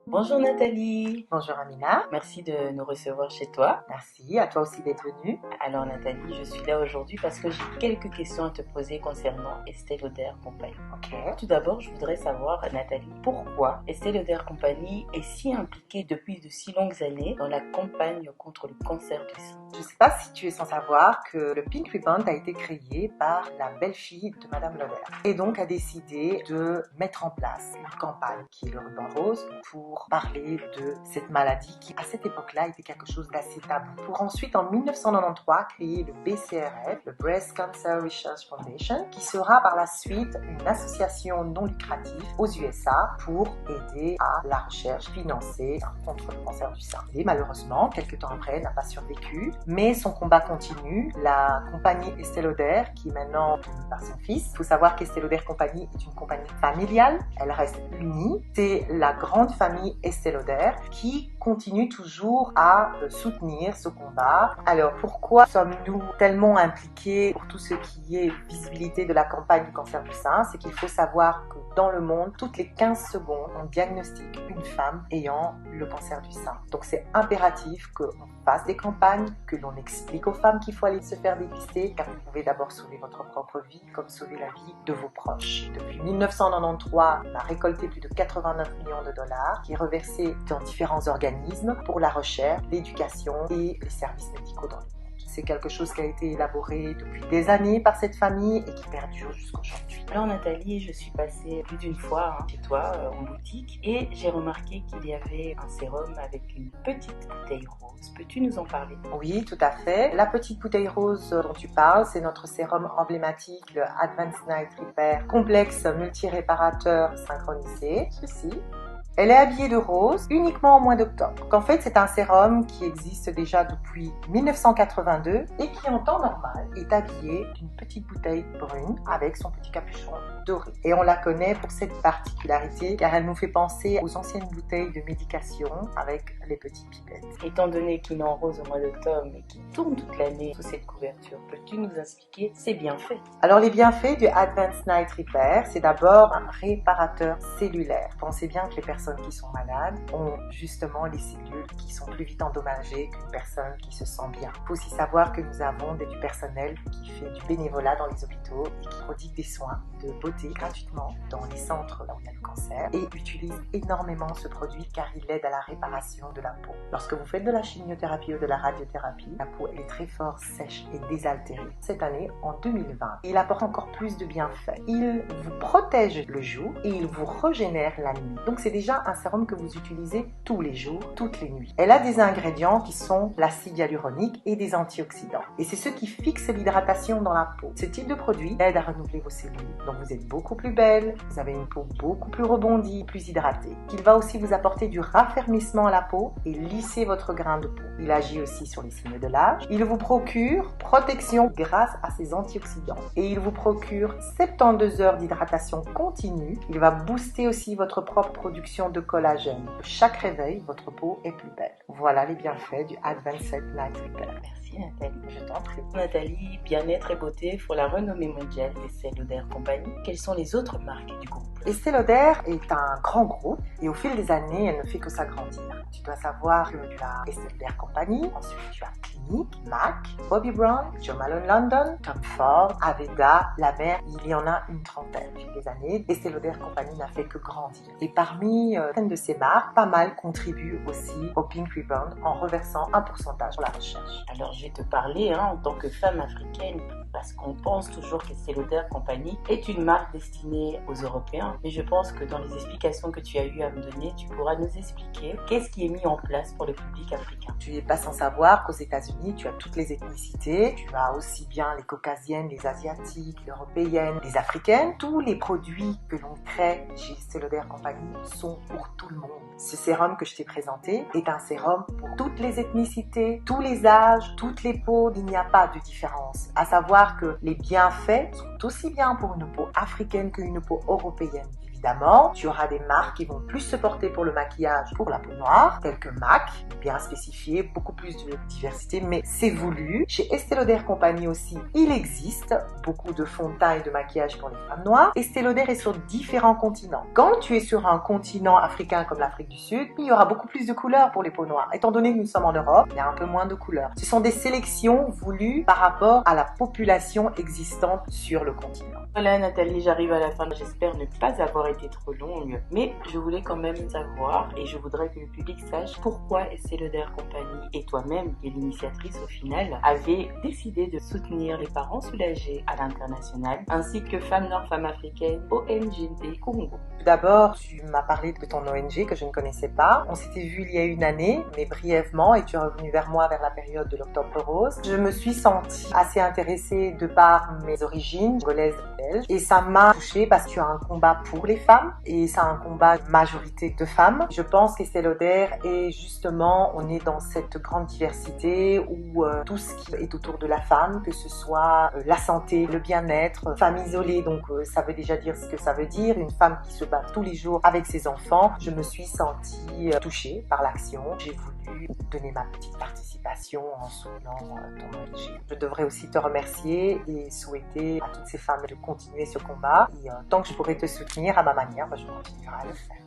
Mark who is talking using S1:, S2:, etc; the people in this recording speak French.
S1: Bonjour Nathalie,
S2: Bonjour Amina,
S1: merci de nous recevoir chez toi.
S2: merci à toi aussi d'être venue.
S1: Alors Nathalie, je suis là aujourd'hui parce que j'ai quelques questions à te poser concernant Estée Lauder Compagnie.
S2: Ok.
S1: Tout d'abord, je voudrais savoir Nathalie, pourquoi Estée Lauder Compagnie est si impliquée depuis de si longues années dans la campagne contre le cancer du sein?
S2: Je ne sais pas si tu es sans savoir que le Pink Ribbon a été créé par la belle-fille de Madame Lauder et donc a décidé de mettre en place une campagne qui est le ruban rose pour parler de cette maladie qui à cette époque-là était quelque chose d'assez tabou. Pour ensuite en 1993 créer le BCRF, le Breast Cancer Research Foundation, qui sera par la suite une association non lucrative aux USA pour aider à la recherche financée contre le cancer du sein. Et malheureusement, quelques temps après, elle n'a pas survécu. Mais son combat continue. La compagnie Estée Lauder, qui est maintenant tenue par son fils. Il faut savoir qu'Estée Lauder Compagnie est une compagnie familiale. Elle reste unie. C'est la grande famille Estée Lauder qui continue toujours à soutenir ce combat. Alors pourquoi sommes-nous tellement impliqués pour tout ce qui est visibilité de la campagne du cancer du sein? C'est qu'il faut savoir que dans le monde, toutes les 15 secondes, on diagnostique une femme ayant le cancer du sein. Donc c'est impératif qu'on fasse des campagnes, que l'on explique aux femmes qu'il faut aller se faire dépister, car vous pouvez d'abord sauver votre propre vie, comme sauver la vie de vos proches. Depuis 1993, on a récolté plus de 89 millions de dollars, qui est reversé dans différents organismes pour la recherche, l'éducation et les services médicaux dans le monde. C'est quelque chose qui a été élaboré depuis des années par cette famille et qui perdure jusqu'aujourd'hui.
S1: Alors Nathalie, je suis passée plus d'une fois chez toi en boutique et j'ai remarqué qu'il y avait un sérum avec une petite bouteille rose. Peux-tu nous en parler?
S2: Oui, tout à fait. La petite bouteille rose dont tu parles, c'est notre sérum emblématique, le Advanced Night Repair complexe multiréparateur synchronisé. Ceci. Elle est habillée de rose uniquement au mois d'octobre. Donc en fait, c'est un sérum qui existe déjà depuis 1982 et qui en temps normal est habillé d'une petite bouteille brune avec son petit capuchon doré. Et on la connaît pour cette particularité car elle nous fait penser aux anciennes bouteilles de médication avec les petites pipettes.
S1: Étant donné qu'il est en rose au mois d'octobre et qu'il tourne toute l'année sous cette couverture, peux-tu nous expliquer ses bienfaits?
S2: Alors les bienfaits du Advanced Night Repair, c'est d'abord un réparateur cellulaire. Pensez bien que les personnes qui sont malades ont justement les cellules qui sont plus vite endommagées qu'une personne qui se sent bien. Il faut aussi savoir que nous avons du personnel qui fait du bénévolat dans les hôpitaux et qui prodigue des soins de beauté gratuitement dans les centres là où il y a le cancer et utilise énormément ce produit car il aide à la réparation de la peau. Lorsque vous faites de la chimiothérapie ou de la radiothérapie, la peau elle est très fort sèche et désaltérée. Cette année, en 2020, il apporte encore plus de bienfaits. Il vous protège le jour et il vous régénère la nuit. Donc c'est déjà un sérum que vous utilisez tous les jours, toutes les nuits. Elle a des ingrédients qui sont l'acide hyaluronique et des antioxydants. Et c'est ce qui fixe l'hydratation dans la peau. Ce type de produit aide à renouveler vos cellules. Donc vous êtes beaucoup plus belle, vous avez une peau beaucoup plus rebondie, plus hydratée. Il va aussi vous apporter du raffermissement à la peau et lisser votre grain de peau. Il agit aussi sur les signes de l'âge. Il vous procure protection grâce à ses antioxydants. Et il vous procure 72 heures d'hydratation continue. Il va booster aussi votre propre production de collagène. Chaque réveil, votre peau est plus belle. Voilà les bienfaits du Advanced Night Repair.
S1: Merci Nathalie, je t'en prie. Nathalie, bien-être et beauté pour la renommée mondiale d'Estée Lauder Compagnie. Quelles sont les autres marques du groupe?
S2: Estée Lauder est un grand groupe et au fil des années, elle ne fait que s'agrandir. Tu dois savoir que tu as Estée Lauder Compagnie, ensuite tu as Clinique, MAC, Bobbi Brown, Jo Malone London, Tom Ford, Aveda, La Mer, il y en a une trentaine. Au fil des années, Estée Lauder Compagnie n'a fait que grandir. Et parmi certaines de ces marques, pas mal contribuent aussi au Pink Ribbon en reversant un pourcentage pour la recherche.
S1: Alors je vais te parler en tant que femme africaine, parce qu'on pense toujours qu'Estée Lauder Compagnie est une marque destinée aux Européens. Mais je pense que dans les explications que tu as eu à me donner, tu pourras nous expliquer qu'est-ce qui est mis en place pour le public africain.
S2: Tu n'es pas sans savoir qu'aux États-Unis, tu as toutes les ethnicités. Tu as aussi bien les caucasiennes, les asiatiques, les européennes, les africaines. Tous les produits que l'on crée chez Estée Lauder Compagnie sont pour tout le monde. Ce sérum que je t'ai présenté est un sérum pour toutes les ethnicités, tous les âges, toutes les peaux. Il n'y a pas de différence. À savoir que les bienfaits sont aussi bien pour une peau africaine qu'une peau européenne. Évidemment, tu auras des marques qui vont plus se porter pour le maquillage pour la peau noire, telles que MAC, bien spécifié, beaucoup plus de diversité, mais c'est voulu. Chez Estée Lauder Compagnie aussi, il existe beaucoup de fonds de teint et de maquillage pour les femmes noires. Estée Lauder est sur différents continents. Quand tu es sur un continent africain comme l'Afrique du Sud, il y aura beaucoup plus de couleurs pour les peaux noires. Étant donné que nous sommes en Europe, il y a un peu moins de couleurs. Ce sont des sélections voulues par rapport à la population existante sur le continent.
S1: Voilà Nathalie, j'arrive à la fin. J'espère ne pas avoir été trop longue, mais je voulais quand même savoir et je voudrais que le public sache pourquoi Estée Lauder Compagnie et toi-même, qui est l'initiatrice au final, avez décidé de soutenir les parents soulagés à l'international ainsi que Femmes Noires, Femmes Africaines, ONG Congo.
S2: Tout d'abord, tu m'as parlé de ton ONG que je ne connaissais pas. On s'était vu il y a une année, mais brièvement, et tu es revenu vers moi vers la période de l'Octobre Rose. Je me suis sentie assez intéressée de par mes origines congolaises et belges, et ça m'a touchée parce que tu as un combat pour les femmes, et c'est un combat de majorité de femmes. Je pense qu'Estée Lauder est justement, on est dans cette grande diversité où tout ce qui est autour de la femme, que ce soit la santé, le bien-être, femme isolée, donc ça veut déjà dire ce que ça veut dire, une femme qui se bat tous les jours avec ses enfants. Je me suis sentie touchée par l'action. J'ai voulu donner ma petite participation en soutenant ton ONG. Je devrais aussi te remercier et souhaiter à toutes ces femmes de continuer ce combat. Et tant que je pourrai te soutenir à ma manière, je continuerai à le faire.